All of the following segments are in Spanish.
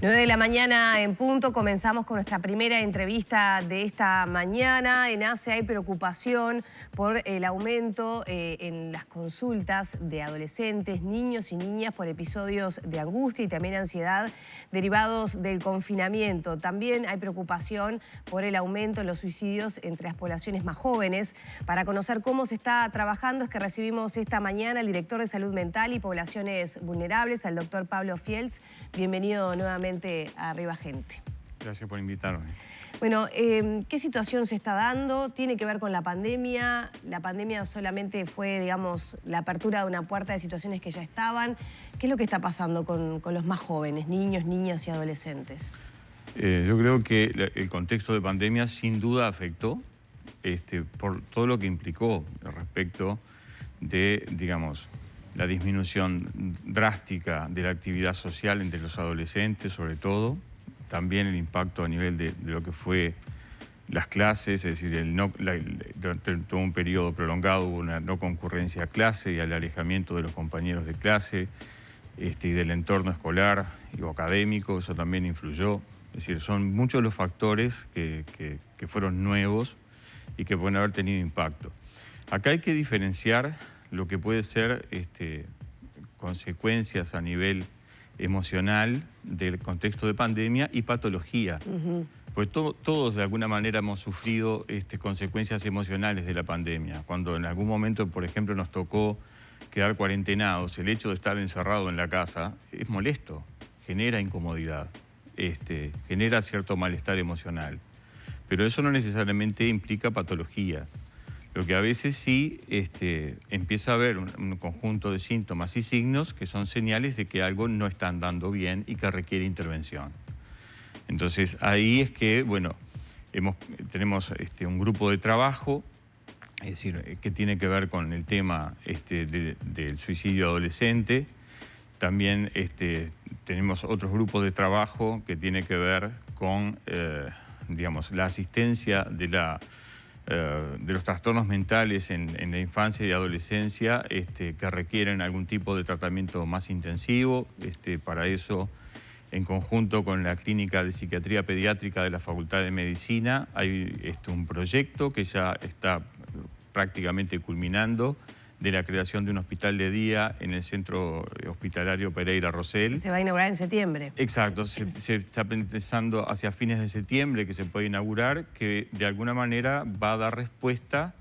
9 de la mañana en punto, comenzamos con nuestra primera entrevista de esta mañana. En ACE hay preocupación por el aumento en las consultas de adolescentes, niños y niñas por episodios de angustia y también ansiedad derivados del confinamiento. También hay preocupación por el aumento en los suicidios entre las poblaciones más jóvenes. Para conocer cómo se está trabajando es que recibimos esta mañana al director de Salud Mental y Poblaciones Vulnerables, al doctor Pablo Fields. Bienvenido nuevamente a Arriba Gente. Gracias por invitarme. Bueno, ¿qué situación se está dando? ¿Tiene que ver con la pandemia? ¿La pandemia solamente fue, digamos, la apertura de una puerta de situaciones que ya estaban? ¿Qué es lo que está pasando con los más jóvenes, niños, niñas y adolescentes? Yo creo que el contexto de pandemia sin duda afectó por todo lo que implicó respecto de, digamos, la disminución drástica de la actividad social entre los adolescentes, sobre todo. También el impacto a nivel de lo que fue las clases, es decir, durante todo un periodo prolongado hubo una no concurrencia a clase y el alejamiento de los compañeros de clase y del entorno escolar y académico, eso también influyó. Es decir, son muchos los factores que fueron nuevos y que pueden haber tenido impacto. Acá hay que diferenciar lo que puede ser consecuencias a nivel emocional del contexto de pandemia y patología. Pues todos de alguna manera hemos sufrido consecuencias emocionales de la pandemia. Cuando en algún momento, por ejemplo, nos tocó quedar cuarentenados, el hecho de estar encerrado en la casa es molesto, genera incomodidad, genera cierto malestar emocional. Pero eso no necesariamente implica patología. Lo que a veces sí empieza a haber un conjunto de síntomas y signos que son señales de que algo no está andando bien y que requiere intervención. Entonces ahí es que, bueno, tenemos un grupo de trabajo, es decir, que tiene que ver con el tema del suicidio adolescente. También tenemos otros grupos de trabajo que tiene que ver con, digamos, la asistencia de los trastornos mentales en la infancia y adolescencia que requieren algún tipo de tratamiento más intensivo. Para eso, en conjunto con la Clínica de Psiquiatría Pediátrica de la Facultad de Medicina, hay un proyecto que ya está prácticamente culminando de la creación de un hospital de día en el Centro Hospitalario Pereira Rosell. Se va a inaugurar en septiembre. Exacto, se está pensando hacia fines de septiembre que se puede inaugurar, que de alguna manera va a dar respuesta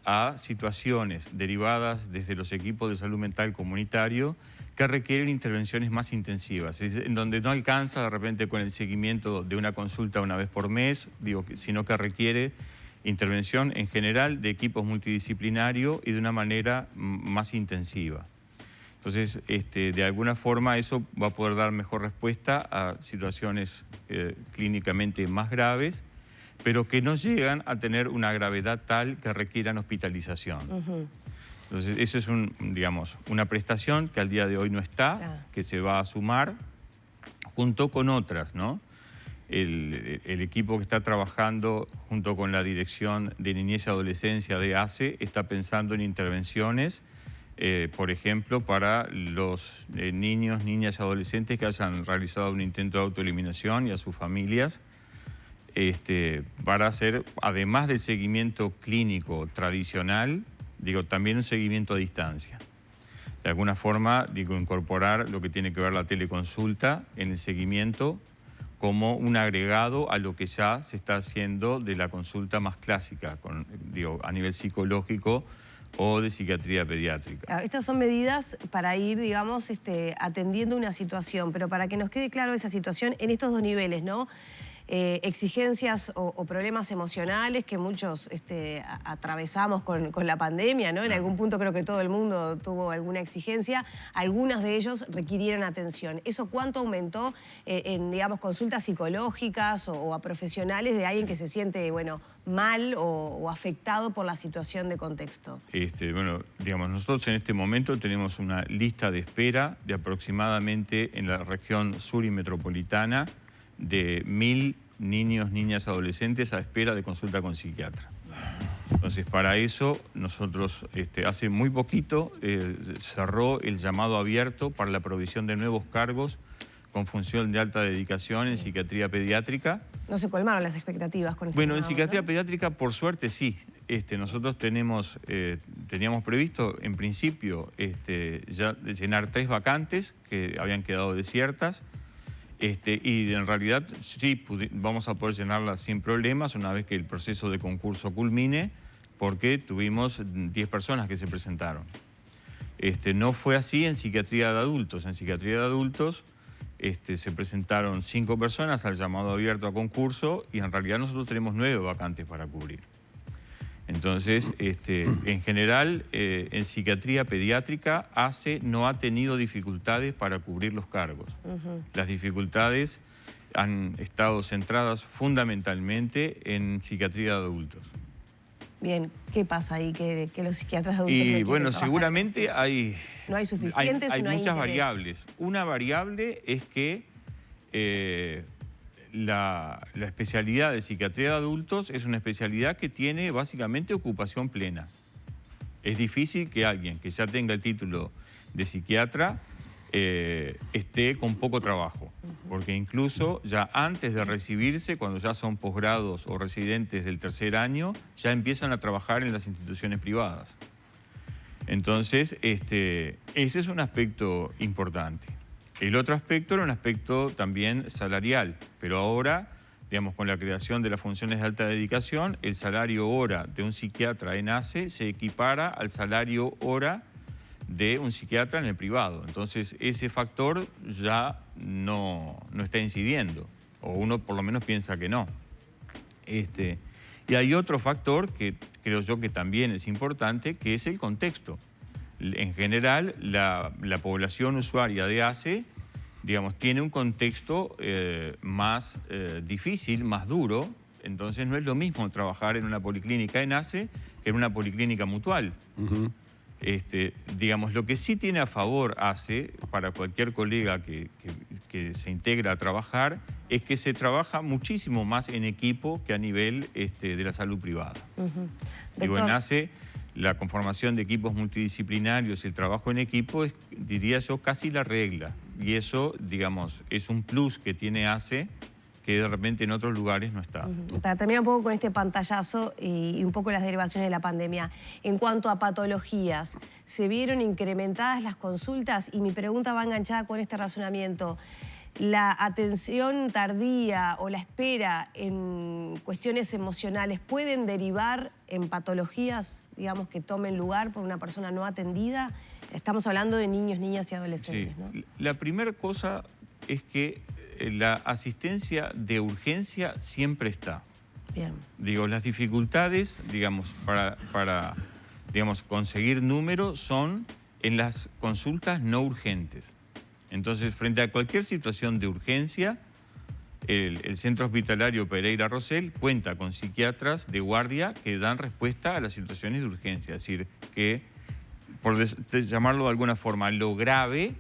a situaciones derivadas desde los equipos de salud mental comunitario que requieren intervenciones más intensivas, en donde no alcanza de repente con el seguimiento de una consulta una vez por mes, sino que requiere intervención en general de equipos multidisciplinarios y de una manera más intensiva. Entonces, de alguna forma eso va a poder dar mejor respuesta a situaciones clínicamente más graves, pero que no llegan a tener una gravedad tal que requieran hospitalización. Entonces, eso es digamos, una prestación que al día de hoy no está, que se va a sumar junto con otras, ¿no? El equipo que está trabajando junto con la Dirección de Niñez y Adolescencia de ACE está pensando en intervenciones, por ejemplo, para los niños, niñas y adolescentes que hayan realizado un intento de autoeliminación y a sus familias, para hacer, además del seguimiento clínico tradicional, también un seguimiento a distancia. De alguna forma, incorporar lo que tiene que ver la teleconsulta en el seguimiento como un agregado a lo que ya se está haciendo de la consulta más clásica, a nivel psicológico o de psiquiatría pediátrica. Estas son medidas para ir, digamos, atendiendo una situación, pero para que nos quede claro esa situación en estos dos niveles, ¿no? Exigencias o problemas emocionales que muchos atravesamos con la pandemia, ¿no? En algún punto creo que todo el mundo tuvo alguna exigencia. Algunos de ellos requirieron atención. ¿Eso cuánto aumentó en, digamos, consultas psicológicas o a profesionales de alguien que se siente, bueno, mal o afectado por la situación de contexto? Bueno, digamos, nosotros en este momento tenemos una lista de espera de aproximadamente en la región sur y metropolitana de 1000 niños, niñas, adolescentes a espera de consulta con psiquiatra. Entonces, para eso, nosotros hace muy poquito cerró el llamado abierto para la provisión de nuevos cargos con función de alta dedicación en psiquiatría pediátrica. No se colmaron las expectativas con este Bueno, en llamado, psiquiatría ¿no? pediátrica, por suerte, sí. Nosotros teníamos previsto, en principio, ya llenar 3 vacantes que habían quedado desiertas. Y en realidad, sí, vamos a poder llenarlas sin problemas una vez que el proceso de concurso culmine, porque tuvimos 10 personas que se presentaron. No fue así en psiquiatría de adultos. En psiquiatría de adultos se presentaron 5 personas al llamado abierto a concurso y en realidad nosotros tenemos 9 vacantes para cubrir. Entonces, en general, en psiquiatría pediátrica, ACE no ha tenido dificultades para cubrir los cargos. Las dificultades han estado centradas fundamentalmente en psiquiatría de adultos. Bien, ¿qué pasa ahí que los psiquiatras adultos no Y quieren bueno, trabajar en en eso hay... No hay suficientes, hay no hay muchas interés. variables. Una variable es que la especialidad de psiquiatría de adultos es una especialidad que tiene básicamente ocupación plena. Es difícil que alguien que ya tenga el título de psiquiatra esté con poco trabajo, porque incluso ya antes de recibirse, cuando ya son posgrados o residentes del 3er año, ya empiezan a trabajar en las instituciones privadas. Entonces, ese es un aspecto importante. El otro aspecto era un aspecto también salarial, pero ahora, digamos, con la creación de las funciones de alta dedicación, el salario hora de un psiquiatra en ACE se equipara al salario hora de un psiquiatra en el privado. Entonces, ese factor ya no está incidiendo, o uno por lo menos piensa que no. Y hay otro factor que creo yo que también es importante, que es el contexto. En general, la población usuaria de ACE, digamos, tiene un contexto más difícil, más duro. Entonces, no es lo mismo trabajar en una policlínica en ACE que en una policlínica mutual. Digamos, lo que sí tiene a favor ACE, para cualquier colega que se integra a trabajar, es que se trabaja muchísimo más en equipo que a nivel de la salud privada. Digo, en ACE, la conformación de equipos multidisciplinarios y el trabajo en equipo es, diría yo, casi la regla. Y eso, digamos, es un plus que tiene ACE que de repente en otros lugares no está. Para terminar un poco con este pantallazo y un poco las derivaciones de la pandemia, en cuanto a patologías, ¿se vieron incrementadas las consultas? Y mi pregunta va enganchada con este razonamiento. ¿La atención tardía o la espera en cuestiones emocionales pueden derivar en patologías, digamos, que tomen lugar por una persona no atendida? Estamos hablando de niños, niñas y adolescentes, Sí. ¿no? La primera cosa es que la asistencia de urgencia siempre está. Bien. Digo, las dificultades, digamos, para digamos, conseguir números son en las consultas no urgentes. Entonces, frente a cualquier situación de urgencia, el Centro Hospitalario Pereira Rosell cuenta con psiquiatras de guardia que dan respuesta a las situaciones de urgencia. Es decir, que, por llamarlo de alguna forma, lo grave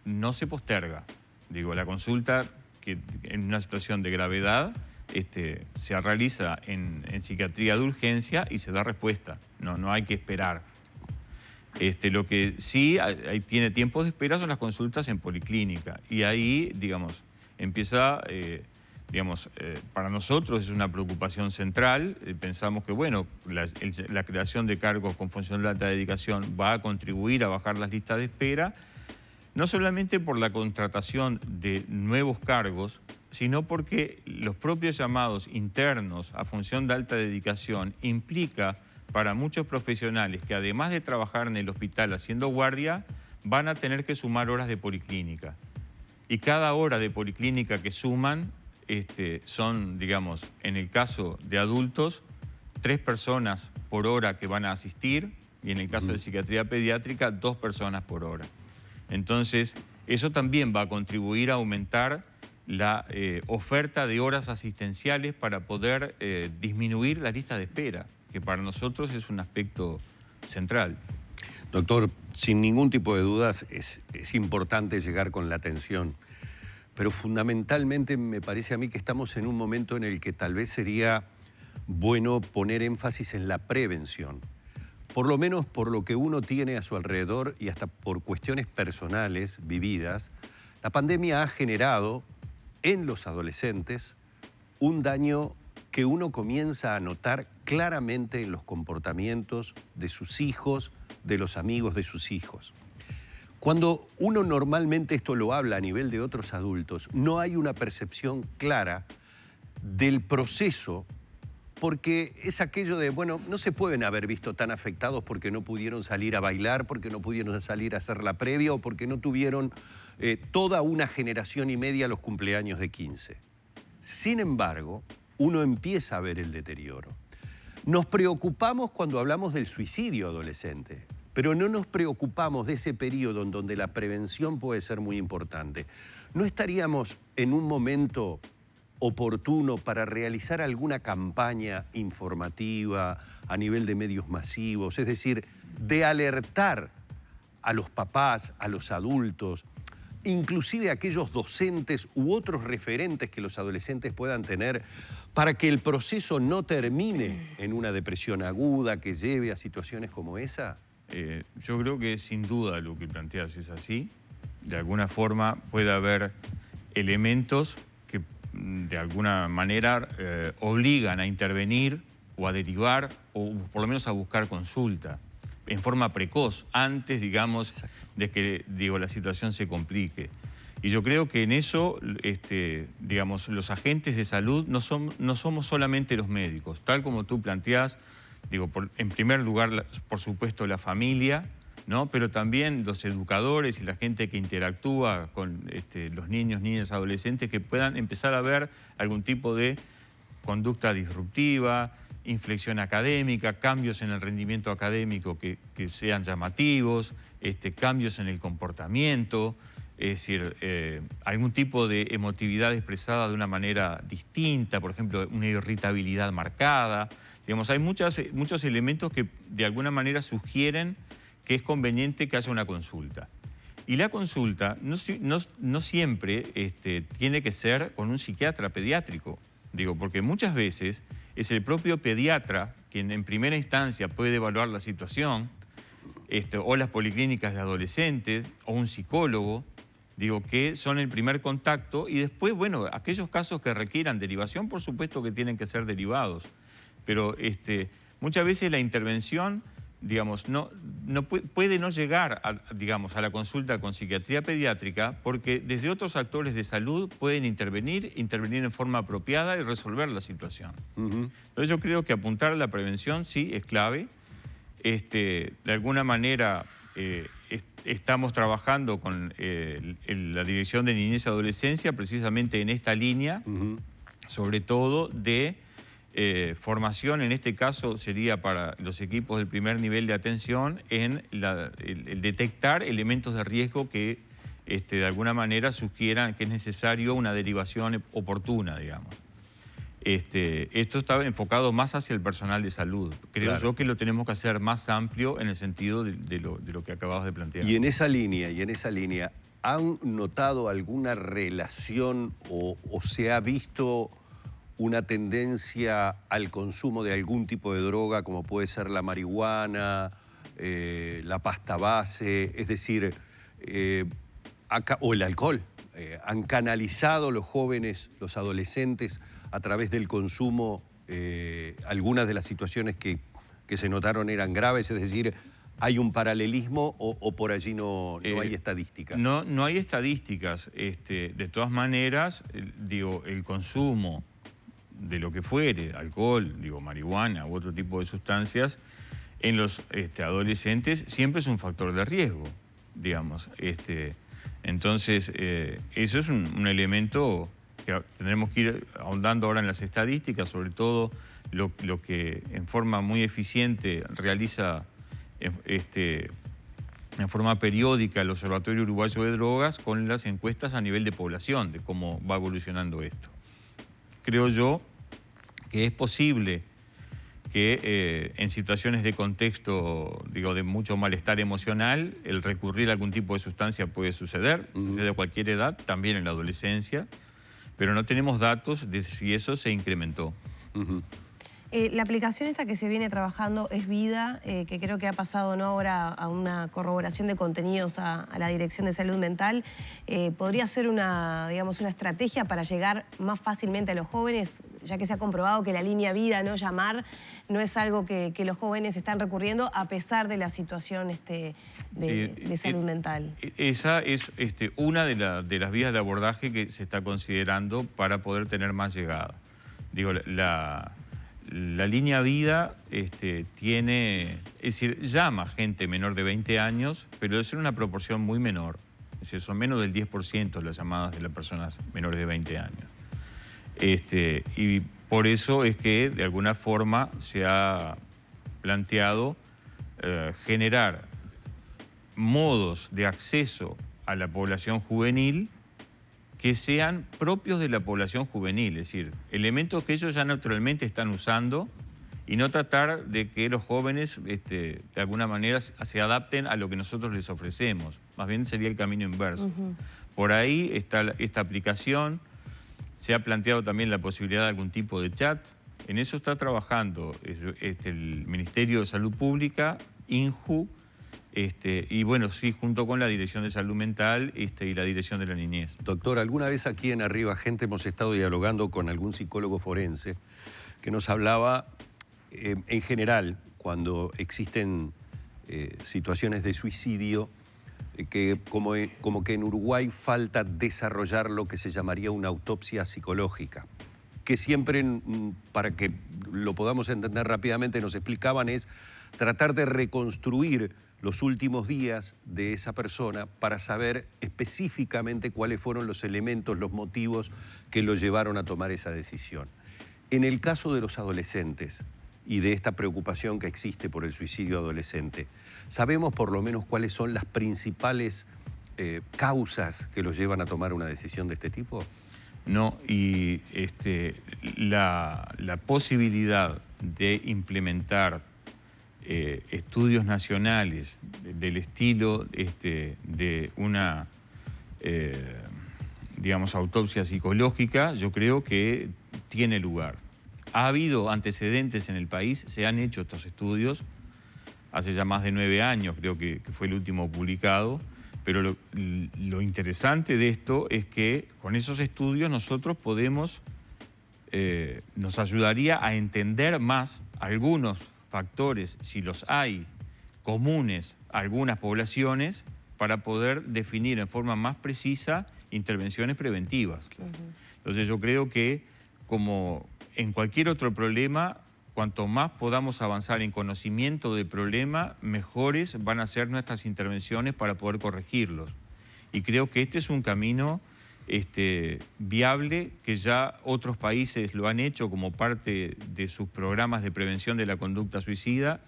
no se posterga. Digo, la consulta que en una situación de gravedad se realiza en psiquiatría de urgencia y se da respuesta. No hay que esperar. Lo que sí tiene tiempos de espera son las consultas en policlínica. Y ahí, digamos, empieza, para nosotros es una preocupación central. Pensamos que, bueno, la creación de cargos con función de alta dedicación va a contribuir a bajar las listas de espera, no solamente por la contratación de nuevos cargos, sino porque los propios llamados internos a función de alta dedicación implica para muchos profesionales que además de trabajar en el hospital haciendo guardia, van a tener que sumar horas de policlínica. Y cada hora de policlínica que suman son, digamos, en el caso de adultos, 3 personas por hora que van a asistir y en el caso de psiquiatría pediátrica, 2 personas por hora. Entonces, eso también va a contribuir a aumentar la oferta de horas asistenciales para poder disminuir la lista de espera, que para nosotros es un aspecto central. Doctor, sin ningún tipo de dudas es importante llegar con la atención, pero fundamentalmente me parece a mí que estamos en un momento en el que tal vez sería bueno poner énfasis en la prevención. Por lo menos por lo que uno tiene a su alrededor y hasta por cuestiones personales vividas, la pandemia ha generado en los adolescentes un daño que uno comienza a notar claramente en los comportamientos de sus hijos, de los amigos de sus hijos. Cuando uno normalmente esto lo habla a nivel de otros adultos, no hay una percepción clara del proceso, porque es aquello de, bueno, no se pueden haber visto tan afectados porque no pudieron salir a bailar, porque no pudieron salir a hacer la previa o porque no tuvieron toda una generación y media los cumpleaños de 15. Sin embargo, uno empieza a ver el deterioro. Nos preocupamos cuando hablamos del suicidio adolescente, pero no nos preocupamos de ese periodo en donde la prevención puede ser muy importante. ¿No estaríamos en un momento oportuno para realizar alguna campaña informativa a nivel de medios masivos? Es decir, de alertar a los papás, a los adultos, inclusive a aquellos docentes u otros referentes que los adolescentes puedan tener, para que el proceso no termine en una depresión aguda que lleve a situaciones como esa? Yo creo que sin duda lo que planteas es así. De alguna forma puede haber elementos que de alguna manera obligan a intervenir o a derivar o por lo menos a buscar consulta en forma precoz, antes, digamos, de que la situación se complique. Y yo creo que en eso, digamos, los agentes de salud no somos solamente los médicos, tal como tú planteás, en primer lugar, por supuesto, la familia, ¿no? Pero también los educadores y la gente que interactúa con los niños, niñas, adolescentes, que puedan empezar a ver algún tipo de conducta disruptiva, inflexión académica, cambios en el rendimiento académico que sean llamativos, cambios en el comportamiento, es decir, algún tipo de emotividad expresada de una manera distinta, por ejemplo, una irritabilidad marcada. Digamos, hay muchos elementos que de alguna manera sugieren que es conveniente que haya una consulta. Y la consulta no siempre tiene que ser con un psiquiatra pediátrico, porque muchas veces es el propio pediatra quien en primera instancia puede evaluar la situación, o las policlínicas de adolescentes, o un psicólogo, que son el primer contacto, y después, bueno, aquellos casos que requieran derivación, por supuesto que tienen que ser derivados, pero muchas veces la intervención, digamos, puede no llegar a la consulta con psiquiatría pediátrica, porque desde otros actores de salud pueden intervenir en forma apropiada y resolver la situación. Entonces yo creo que apuntar a la prevención sí es clave. De alguna manera estamos trabajando con la Dirección de Niñez y Adolescencia precisamente en esta línea, sobre todo de formación, en este caso sería para los equipos del primer nivel de atención en el detectar elementos de riesgo que de alguna manera sugieran que es necesario una derivación oportuna, digamos. Esto está enfocado más hacia el personal de salud. Creo yo que lo tenemos que hacer más amplio en el sentido de lo que acabas de plantear. Y en esa línea, ¿han notado alguna relación o se ha visto una tendencia al consumo de algún tipo de droga, como puede ser la marihuana, la pasta base, es decir, o el alcohol? ¿Han canalizado los jóvenes, los adolescentes, a través del consumo, algunas de las situaciones que se notaron eran graves? Es decir, ¿hay un paralelismo o por allí no hay estadísticas? No hay estadísticas. De todas maneras, el consumo de lo que fuere, alcohol, marihuana u otro tipo de sustancias, en los adolescentes siempre es un factor de riesgo, digamos. Entonces, eso es un elemento que tendremos que ir ahondando ahora en las estadísticas, sobre todo lo que en forma muy eficiente realiza en forma periódica el Observatorio Uruguayo de Drogas con las encuestas a nivel de población, de cómo va evolucionando esto. Creo yo que es posible que en situaciones de contexto, de mucho malestar emocional, el recurrir a algún tipo de sustancia puede suceder, desde cualquier edad, también en la adolescencia, pero no tenemos datos de si eso se incrementó. La aplicación esta que se viene trabajando es Vida, que creo que ha pasado, ¿no?, ahora a una corroboración de contenidos a la Dirección de Salud Mental. ¿Podría ser digamos, una estrategia para llegar más fácilmente a los jóvenes, ya que se ha comprobado que la línea Vida, ¿no?, llamar, no es algo que los jóvenes están recurriendo a pesar de la situación de salud mental? Esa es una de las vías de abordaje que se está considerando para poder tener más llegada. Digo, la línea Vida tiene, es decir, llama gente menor de 20 años, pero es en una proporción muy menor. Es decir, son menos del 10% las llamadas de las personas menores de 20 años. Y por eso es que de alguna forma se ha planteado generar modos de acceso a la población juvenil que sean propios de la población juvenil, es decir, elementos que ellos ya naturalmente están usando y no tratar de que los jóvenes de alguna manera se adapten a lo que nosotros les ofrecemos. Más bien sería el camino inverso. Por ahí está esta aplicación, se ha planteado también la posibilidad de algún tipo de chat. En eso está trabajando el Ministerio de Salud Pública, INJU, y bueno, sí, junto con la Dirección de Salud Mental y la Dirección de la Niñez. Doctor, alguna vez aquí en Arriba Gente hemos estado dialogando con algún psicólogo forense que nos hablaba, en general, cuando existen situaciones de suicidio, que como que en Uruguay falta desarrollar lo que se llamaría una autopsia psicológica, que siempre, para que lo podamos entender rápidamente, nos explicaban es tratar de reconstruir los últimos días de esa persona para saber específicamente cuáles fueron los elementos, los motivos que lo llevaron a tomar esa decisión. En el caso de los adolescentes y de esta preocupación que existe por el suicidio adolescente, ¿sabemos por lo menos cuáles son las principales causas que los llevan a tomar una decisión de este tipo? No, y la posibilidad de implementar estudios nacionales del estilo de una, digamos, autopsia psicológica, yo creo que tiene lugar. Ha habido antecedentes en el país, se han hecho estos estudios, hace ya más de 9 años creo que fue el último publicado, pero lo interesante de esto es que con esos estudios nosotros podemos, nos ayudaría a entender más algunos factores, si los hay, comunes a algunas poblaciones, para poder definir en forma más precisa intervenciones preventivas. Entonces yo creo que, como en cualquier otro problema, cuanto más podamos avanzar en conocimiento del problema, mejores van a ser nuestras intervenciones para poder corregirlos. Y creo que este es un camino viable, que ya otros países lo han hecho como parte de sus programas de prevención de la conducta suicida,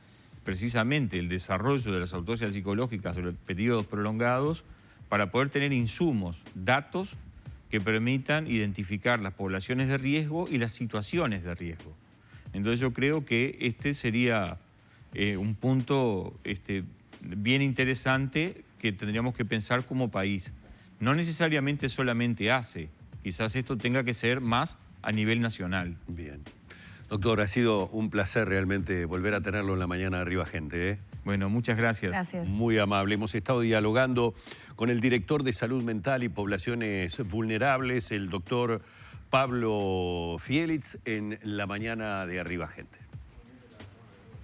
precisamente el desarrollo de las autopsias psicológicas sobre periodos prolongados, para poder tener insumos, datos que permitan identificar las poblaciones de riesgo y las situaciones de riesgo. Entonces yo creo que este sería un punto bien interesante que tendríamos que pensar como país. No necesariamente solamente ACE, quizás esto tenga que ser más a nivel nacional. Bien. Doctor, ha sido un placer realmente volver a tenerlo en la mañana de Arriba Gente, ¿eh? Bueno, muchas gracias. Gracias. Muy amable. Hemos estado dialogando con el director de Salud Mental y Poblaciones Vulnerables, el doctor Pablo Fielitz, en la mañana de Arriba Gente.